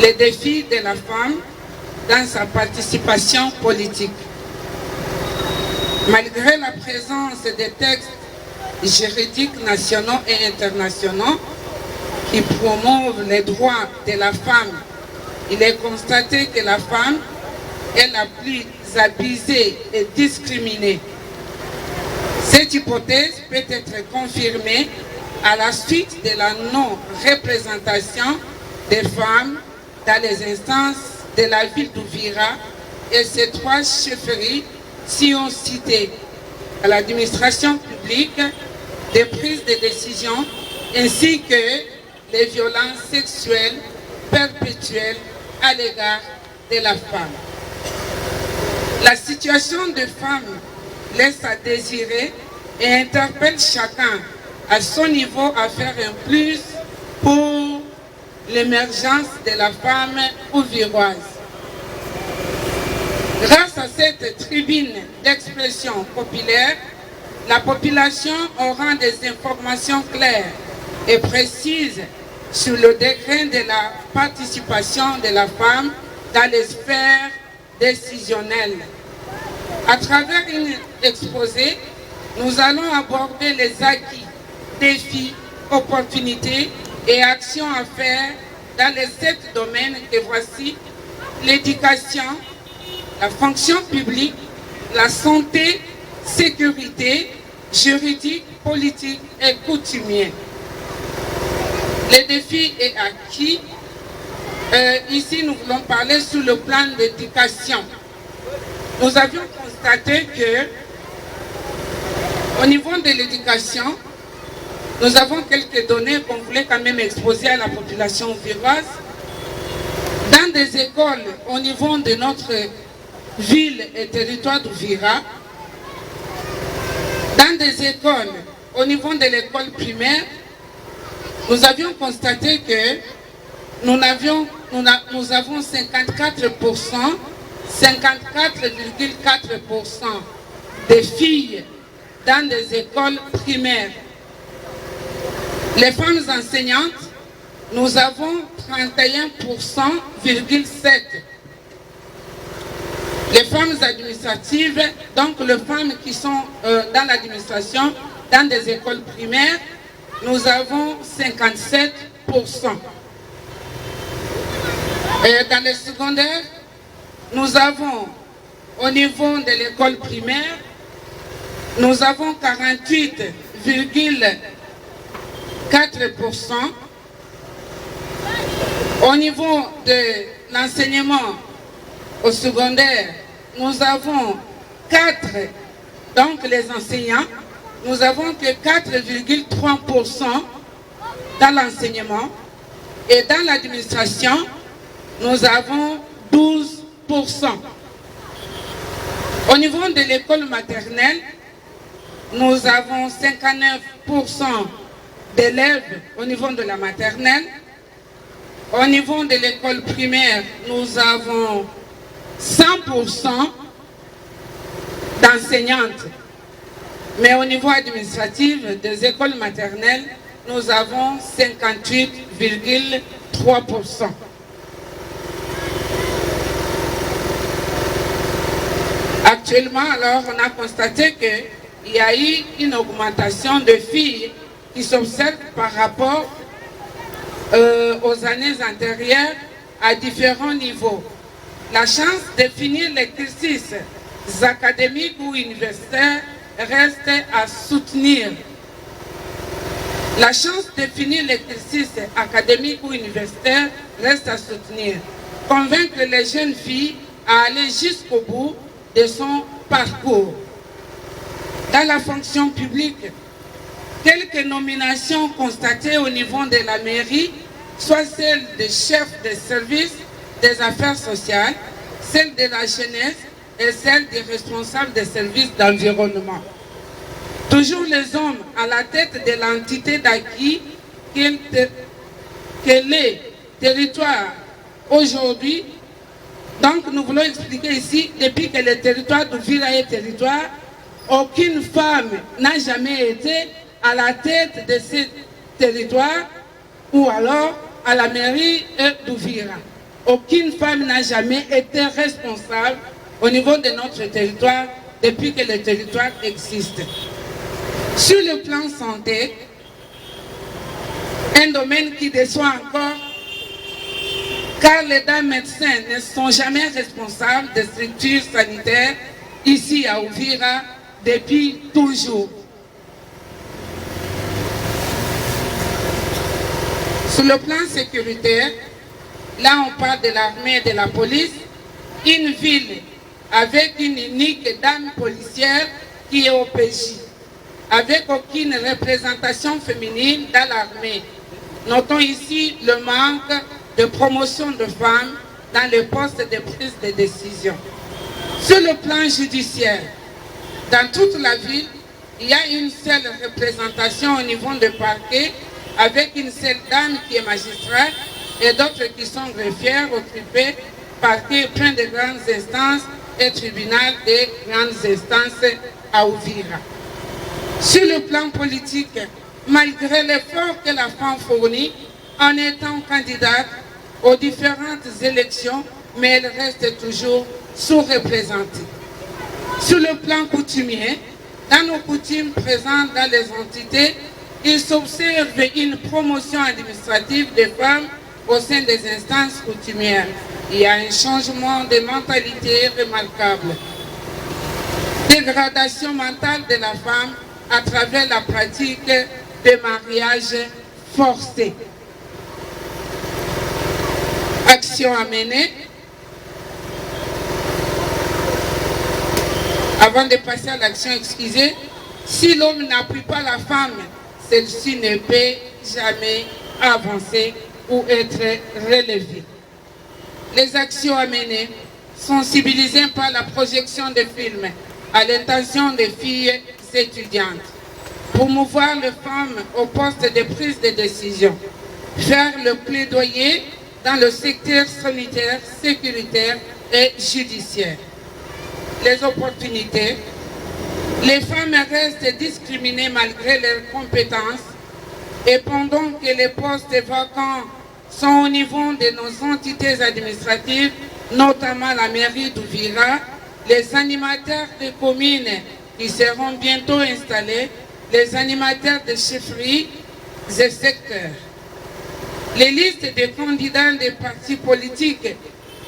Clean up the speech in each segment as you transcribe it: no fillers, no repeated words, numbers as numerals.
les défis de la femme dans sa participation politique. Malgré la présence des textes juridiques nationaux et internationaux qui promouvent les droits de la femme, il est constaté que la femme est la plus abusée et discriminée. Cette hypothèse peut être confirmée à la suite de la non-représentation des femmes dans les instances de la ville d'Ouvira et ses 3 chefferies si on citait à l'administration publique des prises de décision ainsi que les violences sexuelles perpétuelles à l'égard de la femme. La situation des femmes laisse à désirer et interpelle chacun à son niveau à faire un plus pour l'émergence de la femme ouviroise. Grâce à cette tribune d'expression populaire, la population aura des informations claires et précises sur le degré de la participation de la femme dans les sphères décisionnelles. À travers un exposé, nous allons aborder les acquis, défis, opportunités et actions à faire dans les 7 domaines que voici: l'éducation, la fonction publique, la santé, sécurité, juridique, politique et coutumier. Les défis et acquis, ici nous voulons parler sur le plan d'éducation. Nous avions constaté que au niveau de l'éducation, nous avons quelques données qu'on voulait quand même exposer à la population ouviroise. Dans des écoles au niveau de notre ville et territoire d'Ouvira, dans des écoles au niveau de l'école primaire, nous avions constaté que nous avons 54,4% des filles dans des écoles primaires. Les femmes enseignantes, nous avons 31,7%. Les femmes administratives, donc les femmes qui sont dans l'administration, dans des écoles primaires, nous avons 57%. Et dans les secondaires, nous avons au niveau de l'école primaire, nous avons 48,4%. Au niveau de l'enseignement au secondaire, nous avons 4, donc les enseignants, nous avons que 4,3% dans l'enseignement et dans l'administration, nous avons 12%. Au niveau de l'école maternelle, nous avons 59% d'élèves au niveau de la maternelle. Au niveau de l'école primaire, nous avons 100% d'enseignantes. Mais au niveau administratif des écoles maternelles, nous avons 58,3%. Actuellement, alors, on a constaté qu'il y a eu une augmentation de filles qui s'observe par rapport aux années antérieures à différents niveaux. La chance de finir les cursus académiques ou universitaires reste à soutenir. La chance de finir les cursus académiques ou universitaires reste à soutenir. Convaincre les jeunes filles à aller jusqu'au bout de son parcours. Dans la fonction publique, quelques nominations constatées au niveau de la mairie, soit celles des chefs de service des affaires sociales, celles de la jeunesse et celles des responsables des services d'environnement. Toujours les hommes à la tête de l'entité d'acquis que les territoires aujourd'hui. Donc nous voulons expliquer ici, depuis que le territoire d'Ouvira est territoire, aucune femme n'a jamais été à la tête de ce territoire ou alors à la mairie d'Ouvira. Aucune femme n'a jamais été responsable au niveau de notre territoire depuis que le territoire existe. Sur le plan santé, un domaine qui déçoit encore, car les dames médecins ne sont jamais responsables des structures sanitaires ici à Uvira depuis toujours. Sur le plan sécuritaire, là on parle de l'armée et de la police, une ville avec une unique dame policière qui est au PJ, avec aucune représentation féminine dans l'armée. Notons ici le manque de promotion de femmes dans les postes de prise de décision. Sur le plan judiciaire, dans toute la ville, il y a une seule représentation au niveau du parquet, avec une seule dame qui est magistrat et d'autres qui sont greffières, occupées, parquet, plein de grandes instances et tribunal des grandes instances à Uvira. Sur le plan politique, malgré l'effort que la femme fournit en étant candidate aux différentes élections, mais elle reste toujours sous-représentée. Sur le plan coutumier, dans nos coutumes présentes dans les entités, il s'observe une promotion administrative des femmes au sein des instances coutumières. Il y a un changement de mentalité remarquable. Dégradation mentale de la femme à travers la pratique des mariages forcés. Action à mener. Avant de passer à l'action, excusez, si l'homme n'appuie pas la femme, celle-ci ne peut jamais avancer ou être relevée. Les actions à mener, sensibiliser par la projection de films à l'intention des filles étudiantes, promouvoir les femmes au poste de prise de décision, faire le plaidoyer dans le secteur sanitaire, sécuritaire et judiciaire. Les opportunités. Les femmes restent discriminées malgré leurs compétences et pendant que les postes vacants sont au niveau de nos entités administratives, notamment la mairie d'Uvira, les animateurs de communes qui seront bientôt installés, les animateurs de chefferies et secteurs. Les listes de candidats des partis politiques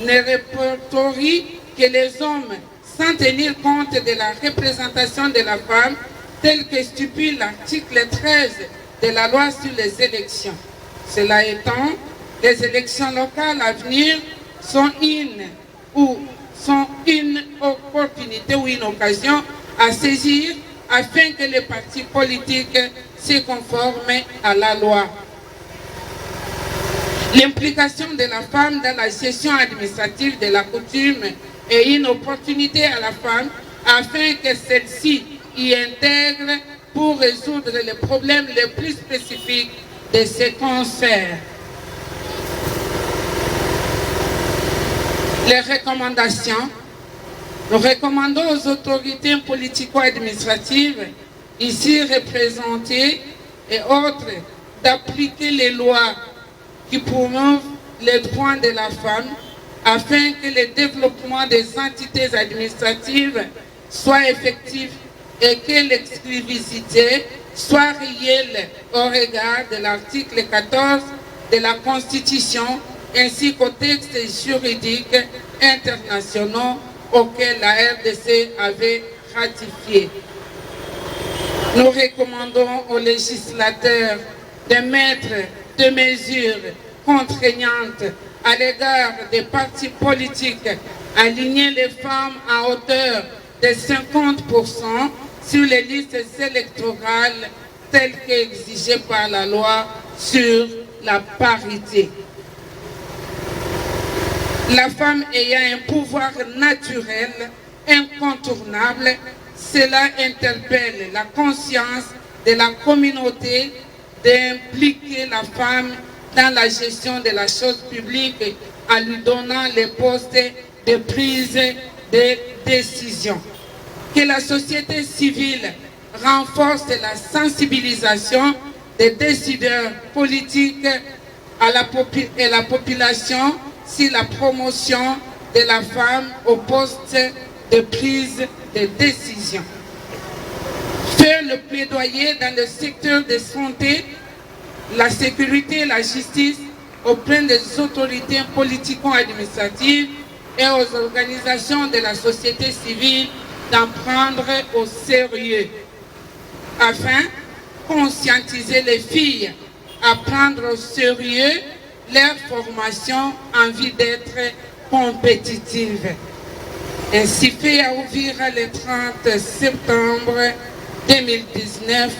ne répertorient que les hommes sans tenir compte de la représentation de la femme telle que stipule l'article 13 de la loi sur les élections. Cela étant, les élections locales à venir sont une opportunité ou une occasion à saisir afin que les partis politiques se conforment à la loi. L'implication de la femme dans la gestion administrative de la coutume est une opportunité à la femme afin que celle-ci y intègre pour résoudre les problèmes les plus spécifiques de ces concerts. Les recommandations. Nous recommandons aux autorités politico-administratives, ici représentées et autres, d'appliquer les lois qui promeuvent les droits de la femme afin que le développement des entités administratives soit effectif et que l'exclusivité soit réelle au regard de l'article 14 de la Constitution ainsi qu'aux textes juridiques internationaux auxquels la RDC avait ratifié. Nous recommandons aux législateurs de mettre des mesures contraignantes à l'égard des partis politiques, aligner les femmes à hauteur de 50% sur les listes électorales telles qu'exigées par la loi sur la parité. La femme ayant un pouvoir naturel incontournable, cela interpelle la conscience de la communauté d'impliquer la femme dans la gestion de la chose publique en lui donnant les postes de prise de décision. Que la société civile renforce la sensibilisation des décideurs politiques et la population sur la promotion de la femme au poste de prise de décision. Faire le plaidoyer dans le secteur de santé, la sécurité et la justice auprès des autorités politico-administratives et aux organisations de la société civile d'en prendre au sérieux, afin de conscientiser les filles à prendre au sérieux leur formation en vue d'être compétitives. Ainsi fait à ouvrir le 30 septembre 2019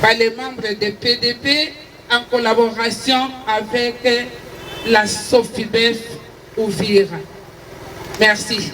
par les membres de PDP en collaboration avec la Sofibef Ouvira. Merci.